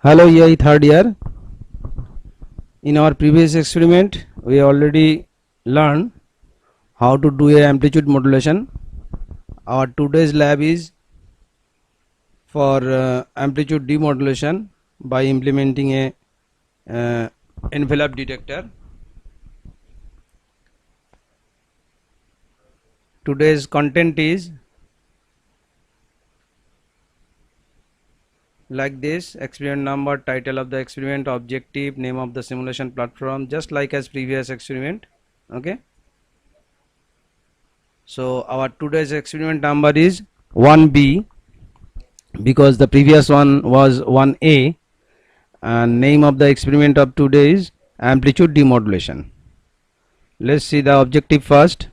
Hello EI third year. In our previous experiment we already learned how to do a amplitude modulation. Our today's lab is for amplitude demodulation by implementing a envelope detector. Today's content is like this: experiment number, title of the experiment, objective, name of the simulation platform, just like as previous experiment. Okay, so our today's experiment number is 1B because the previous one was 1A, and name of the experiment of today is amplitude demodulation. Let's see the objective first.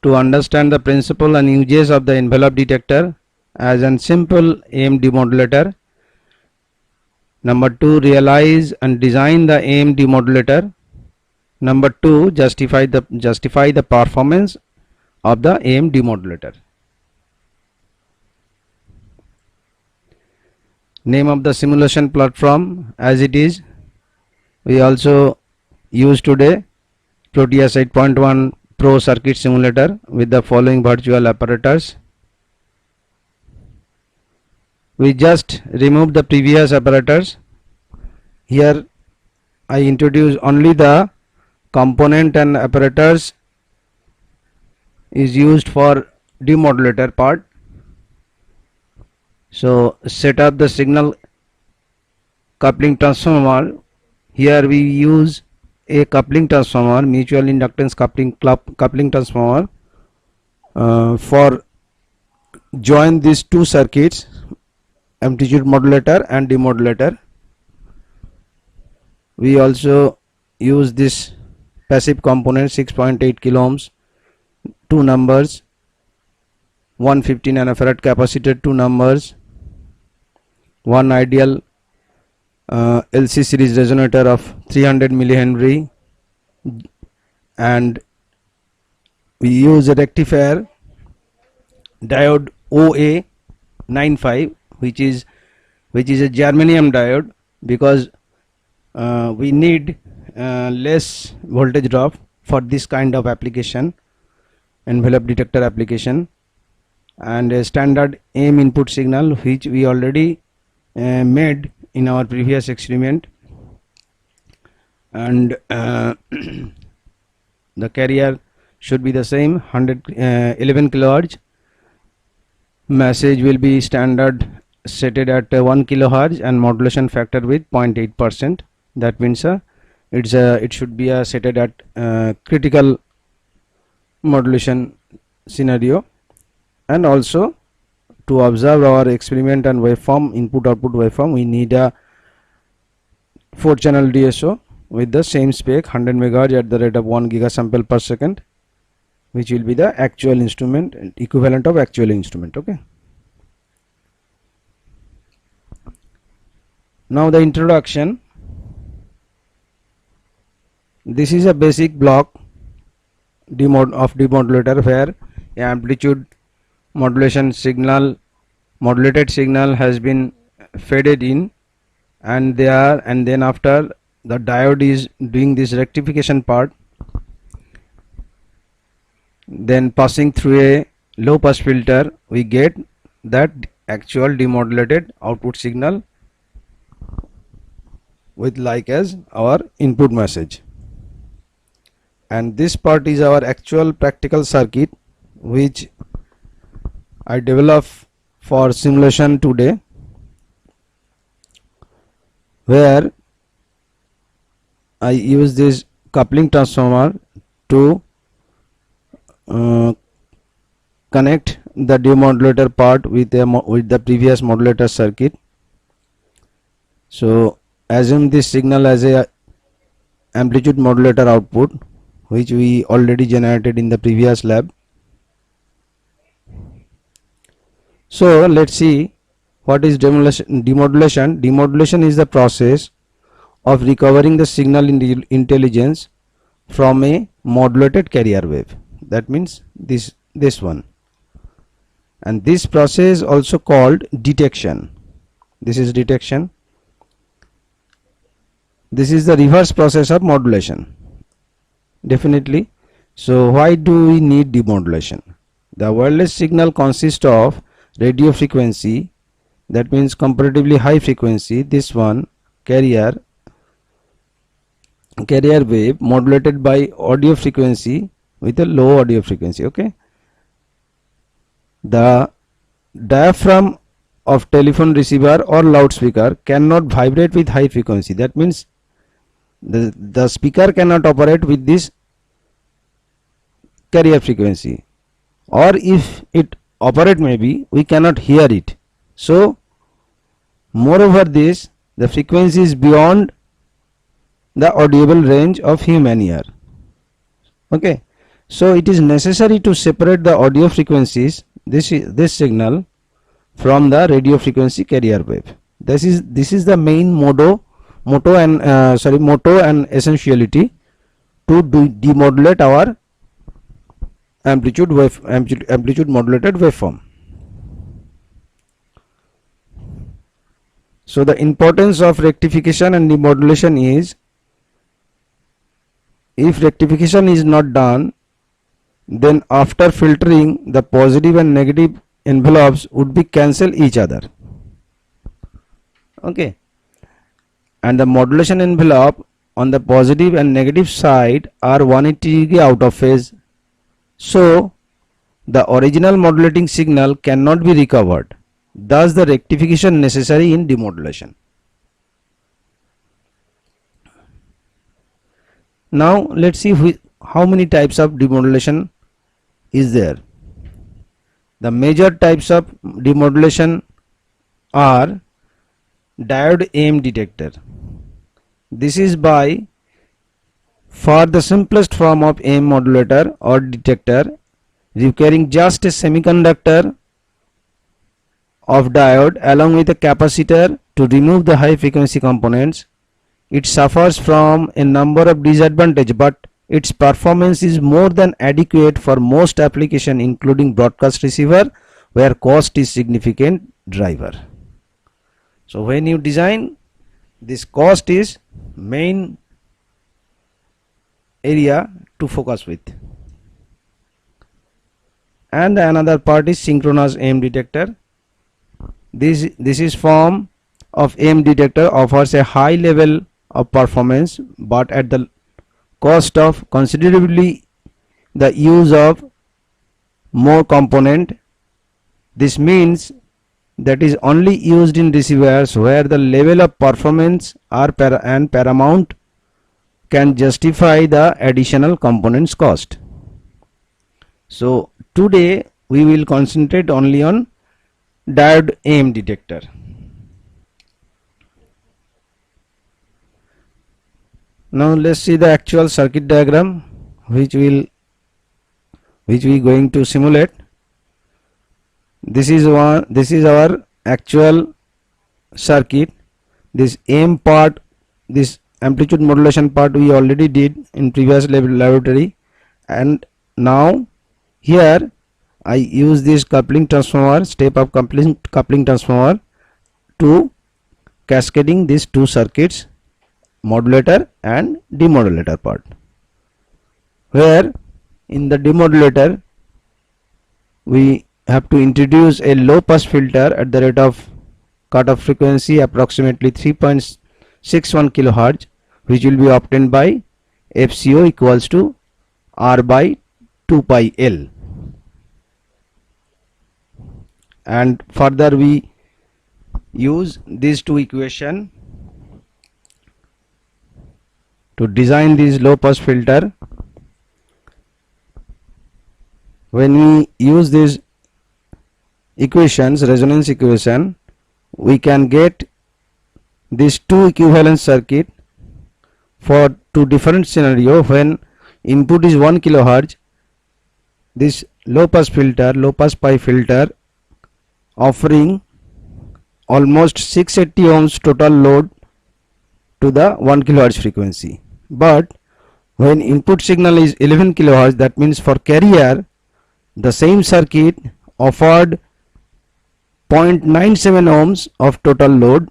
To understand the principle and uses of the envelope detector as a simple AM demodulator. Number 2, realize and design the AM demodulator. Number 2, justify the performance of the AM demodulator. Name of the simulation platform as it is. We also use today Proteus 8.1 Pro circuit simulator with the following virtual apparatus. We just remove the previous apparatus. Here I introduce only the component and apparatus is used for demodulator part. So set up the signal coupling transformer. Here we use a coupling transformer, mutual inductance coupling transformer, for join these two circuits, amplitude modulator and demodulator. We also use this passive component, 6.8 kilo ohms, two numbers, 150 nanofarad capacitor, two numbers, one ideal LC series resonator of 300 millihenry, and we use a rectifier diode OA95 which is a germanium diode because we need less voltage drop for this kind of application, envelope detector application, and a standard AM input signal which we already made in our previous experiment, and the carrier should be the same, 11 kilohertz. Message will be standard set at 1 kilohertz and modulation factor with 0.8%. That means it should be set at critical modulation scenario. And also to observe our experiment and waveform, input output waveform, we need a 4-channel DSO with the same spec, 100 MHz at the rate of 1 gigasample per second, which will be the actual instrument, equivalent of actual instrument. Okay, now the introduction. This is a basic block of demodulator where amplitude modulation signal, modulated signal has been faded in, and then after the diode is doing this rectification part, then passing through a low pass filter, we get that actual demodulated output signal with like as our input message. And this part is our actual practical circuit which I develop for simulation today, where I use this coupling transformer to connect the demodulator part with the previous modulator circuit. So assume this signal as a amplitude modulator output which we already generated in the previous lab. So let's see what is demodulation. Demodulation is the process of recovering the signal intelligence from a modulated carrier wave. That means this one, and this process also called detection. This is detection. This is the reverse process of modulation, definitely. So why do we need demodulation? The wireless signal consists of radio frequency, that means comparatively high frequency, this one, carrier wave modulated by audio frequency with a low audio frequency. Okay, the diaphragm of telephone receiver or loudspeaker cannot vibrate with high frequency. That means the speaker cannot operate with this carrier frequency, or if it operate, maybe we cannot hear it. So moreover this, the frequency is beyond the audible range of human ear. Okay, so it is necessary to separate the audio frequencies, this signal, from the radio frequency carrier wave. This is the main motto and essentiality to demodulate our amplitude modulated waveform. So the importance of rectification and demodulation is, if rectification is not done, then after filtering, the positive and negative envelopes would be cancel each other. Okay, and the modulation envelope on the positive and negative side are 180 degree out of phase, so the original modulating signal cannot be recovered. Thus the rectification necessary in demodulation. Now let's see how many types of demodulation is there. The major types of demodulation are diode AM detector. This is by far the simplest form of AM modulator or detector, requiring just a semiconductor of diode along with a capacitor to remove the high frequency components. It suffers from a number of disadvantages, but its performance is more than adequate for most applications, including broadcast receiver, where cost is significant driver. So when you design, this cost is main area to focus with. And another part is synchronous AM detector. This is form of AM detector offers a high level of performance, but at the cost of considerably the use of more component. This means that is only used in receivers where the level of performance are paramount can justify the additional components cost. So today we will concentrate only on diode AM detector. Now let's see the actual circuit diagram which we going to simulate. This is our actual circuit. This AM part, this amplitude modulation part we already did in previous laboratory, and now here I use this coupling transformer, step up coupling transformer, to cascading these two circuits, modulator and demodulator part, where in the demodulator we have to introduce a low pass filter at the rate of cutoff frequency approximately 3.61 kilohertz, which will be obtained by FCO equals to R by 2 pi L. And further we use these two equations to design this low pass filter. When we use these equations, resonance equation, we can get these two equivalent circuit for two different scenario. When input is 1 kilohertz, this low pass pi filter offering almost 680 ohms total load to the 1 kilohertz frequency. But when input signal is 11 kilohertz, that means for carrier the same circuit offered 0.97 ohms of total load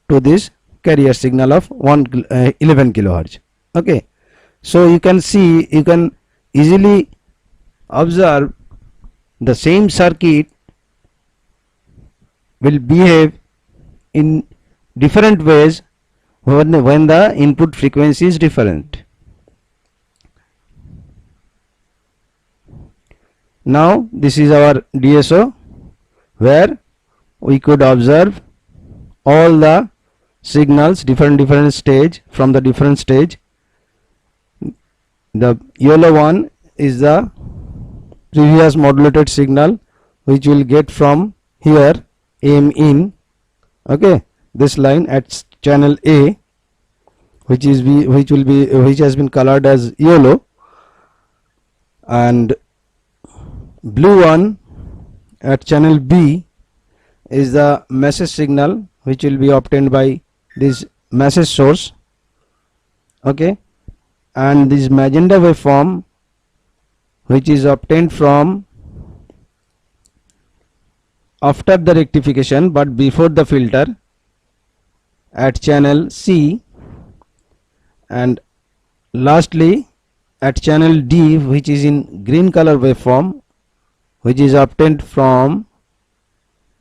to this carrier signal of 11 kilohertz. Okay, so you can see, you can easily observe the same circuit will behave in different ways when the input frequency is different. Now this is our DSO, where we could observe all the signals different stage. From the different stage, the yellow one is the previous modulated signal which will get from here AM in, okay, this line at channel A, which has been colored as yellow, and blue one at channel B is the message signal which will be obtained by this message source, okay, and this magenta waveform which is obtained from after the rectification but before the filter at channel C, and lastly at channel D, which is in green color waveform, which is obtained from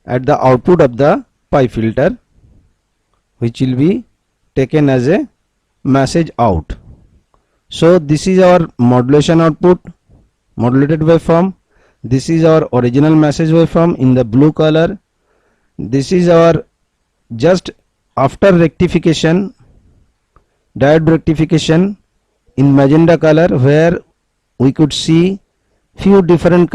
at the output of the pi filter, which will be taken as a message out. So this is our modulation output, modulated waveform. This is our original message waveform in the blue color. This is our just after rectification, diode rectification in magenta color, where we could see few different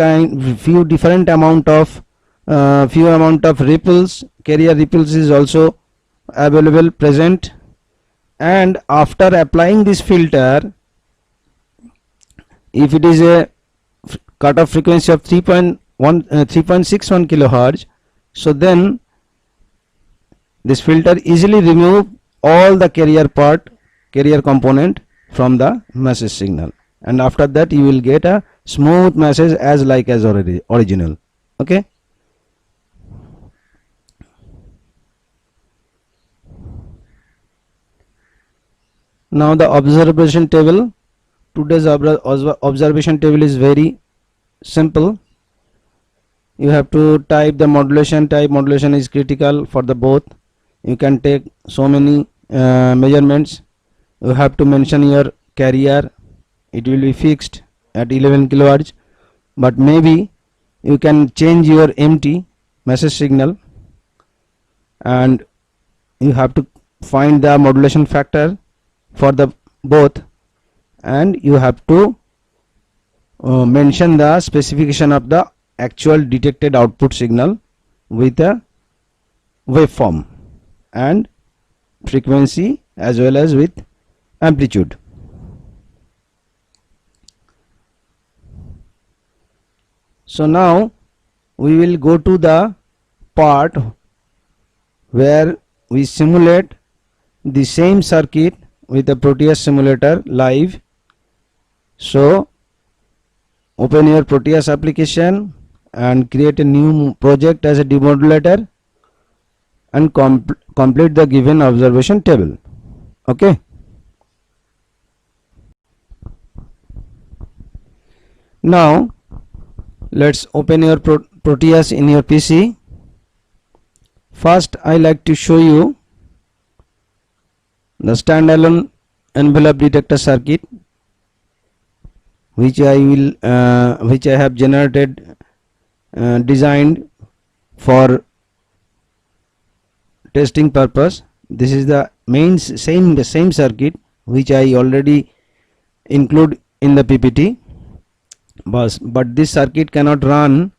amount of ripples. Carrier ripples is also available present, and after applying this filter, if it is a cutoff frequency of 3.61 kilohertz, so then this filter easily remove all the carrier component from the message signal, and after that you will get a smooth message as already original. Okay, now the observation table. Today's observation table is very simple. You have to type the modulation type. Modulation is critical for the both. You can take so many measurements. You have to mention your carrier. It will be fixed at 11 kilohertz, but maybe you can change your MT, message signal, and you have to find the modulation factor for the both, and you have to mention the specification of the actual detected output signal with a waveform and frequency as well as with amplitude. So now we will go to the part where we simulate the same circuit with a Proteus simulator live. So open your Proteus application and create a new project as a demodulator and complete the given observation table. Okay. Now let's open your Proteus in your PC. First I like to show you the standalone envelope detector circuit which I have generated, designed for testing purpose. This is the same circuit which I already include in the PPT, but this circuit cannot run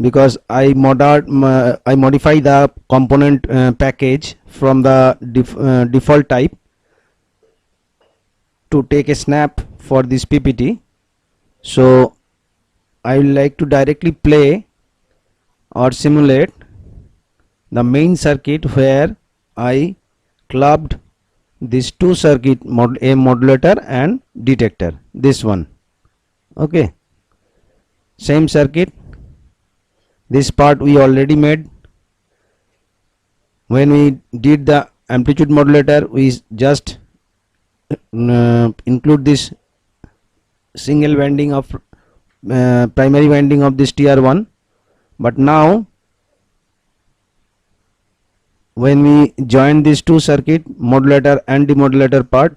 because I modify the component package from the default type to take a snap for this PPT. So I would like to directly play or simulate the main circuit where I clubbed these two circuit, a modulator and detector, this one. Okay, same circuit. This part we already made when we did the amplitude modulator, we just include this single winding of primary winding of this TR1. But now when we join these two circuit, modulator and demodulator part,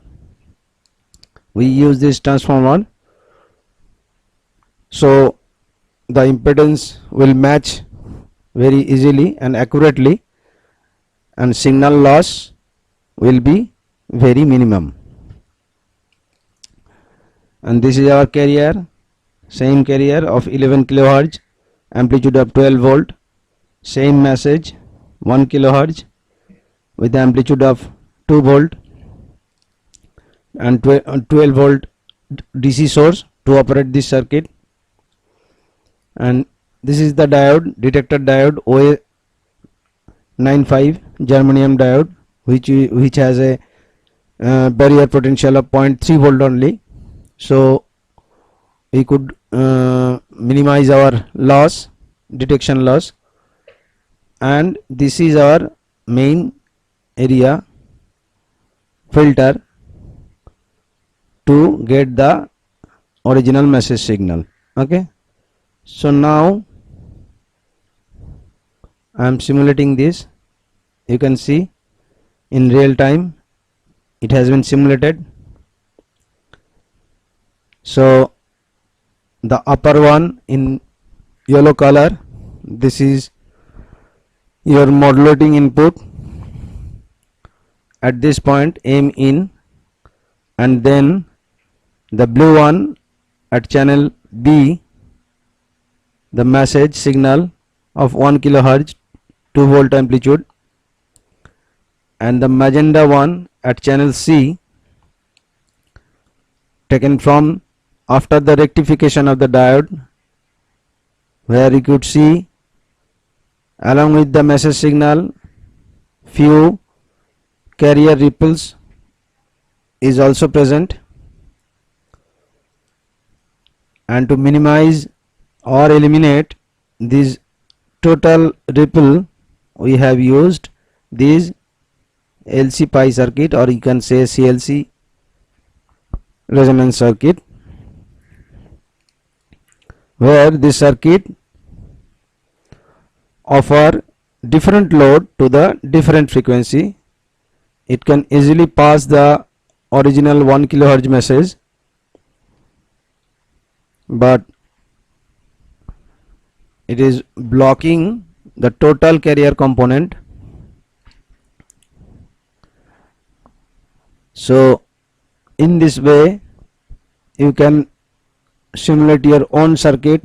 we use this transformer, so the impedance will match very easily and accurately, and signal loss will be very minimum. And this is our carrier, same carrier of 11 kilohertz, amplitude of 12 volt, same message, 1 kilohertz with the amplitude of 2 volt and 12 volt DC source to operate this circuit. And this is the diode, detector diode OA95 germanium diode, which has a barrier potential of 0.3 volt only, so we could minimize our loss, detection loss. And this is our main area filter to get the original message signal. Okay, so now I am simulating this. You can see in real time it has been simulated. So the upper one in yellow color, this is your modulating input. At this point aim in, and then the blue one at channel B, the message signal of 1 kilohertz 2 volt amplitude, and the magenta one at channel C, taken from after the rectification of the diode, where you could see along with the message signal few carrier ripples is also present. And to minimize or eliminate this total ripple, we have used this LC pi circuit, or you can say CLC resonance circuit, where this circuit offer different load to the different frequency. It can easily pass the original 1 kilohertz message, but it is blocking the total carrier component. So in this way you can simulate your own circuit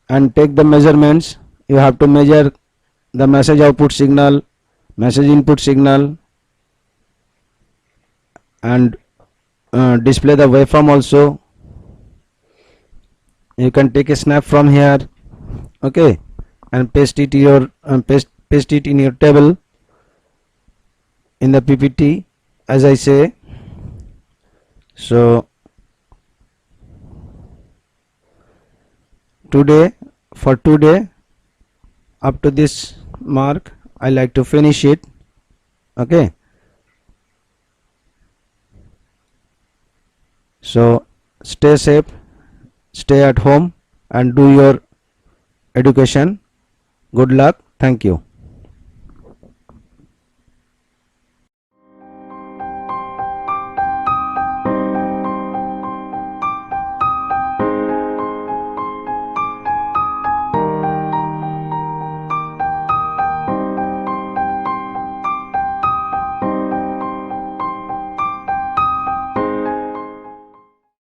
and take the measurements. You have to measure the message output signal, message input signal, and display the waveform also. You can take a snap from here, okay, and paste it in your table in the PPT, as I say. So for today up to this mark I like to finish it. Okay, so stay safe, stay at home and do your education. Good luck. Thank you.